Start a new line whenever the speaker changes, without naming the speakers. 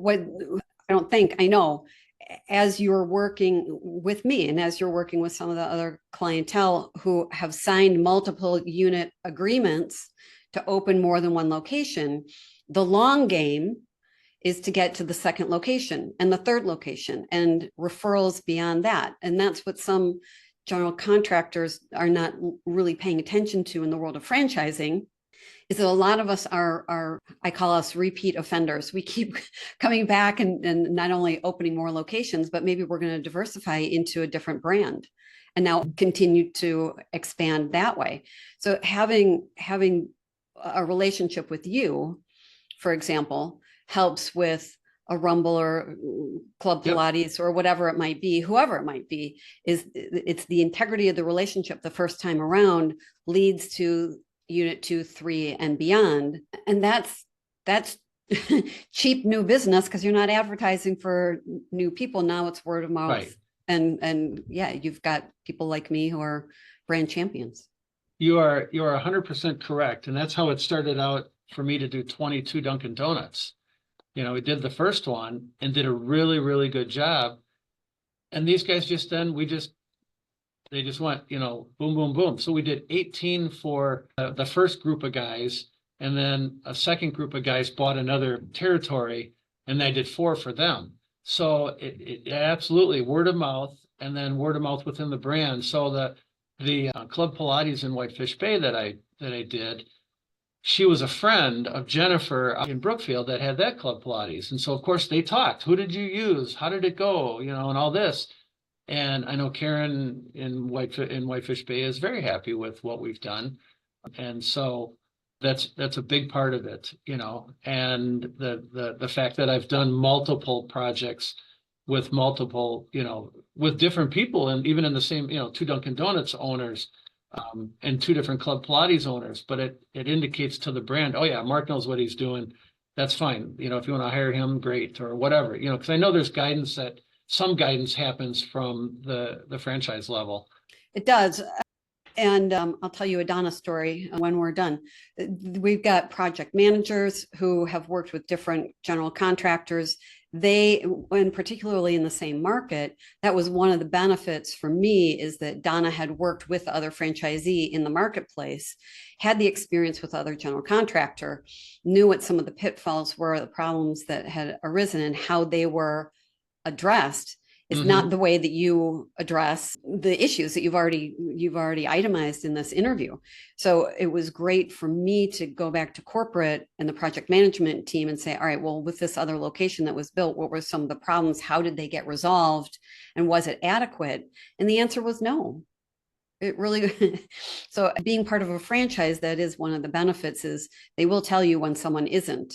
what I don't think, I know, as you're working with me and as you're working with some of the other clientele who have signed multiple unit agreements to open more than one location, the long game is to get to the second location and the third location and referrals beyond that. And that's what some general contractors are not really paying attention to in the world of franchising, is that a lot of us are I call us repeat offenders. We keep coming back and not only opening more locations, but maybe we're going to diversify into a different brand and now continue to expand that way. So having a relationship with you, for example, helps with a Rumble or Club Pilates or whatever it might be, whoever it might be, it's the integrity of the relationship the first time around leads to unit 2, 3, and beyond. And that's cheap new business because you're not advertising for new people. Now it's word of mouth.
Right.
And yeah, you've got people like me who are brand champions.
You are 100% correct. And that's how it started out for me to do 22 Dunkin' Donuts. We did the first one and did a really, really good job. And these guys they just went, boom, boom, boom. So we did 18 for the first group of guys. And then a second group of guys bought another territory and I did 4 for them. So it absolutely word of mouth and then word of mouth within the brand. So the Club Pilates in Whitefish Bay that I did, she was a friend of Jennifer in Brookfield that had that Club Pilates. And so, of course, they talked. Who did you use? How did it go? And all this. And I know Karen in Whitefish Bay is very happy with what we've done. And so that's a big part of it, and the fact that I've done multiple projects with multiple, with different people and even in the same, 2 Dunkin' Donuts owners. And 2 different Club Pilates owners, but it indicates to the brand, oh yeah, Mark knows what he's doing. That's fine. If you want to hire him, great, or whatever, because I know there's some guidance happens from the franchise level.
It does. And I'll tell you a Donna story when we're done. We've got project managers who have worked with different general contractors. And particularly in the same market, that was one of the benefits for me, is that Donna had worked with other franchisee in the marketplace, had the experience with other general contractor, knew what some of the pitfalls were, the problems that had arisen and how they were addressed. It's not the way that you address the issues that you've already itemized in this interview. So it was great for me to go back to corporate and the project management team and say, all right, well, with this other location that was built, what were some of the problems? How did they get resolved? And was it adequate? And the answer was no. It really, so being part of a franchise, that is one of the benefits, is they will tell you when someone isn't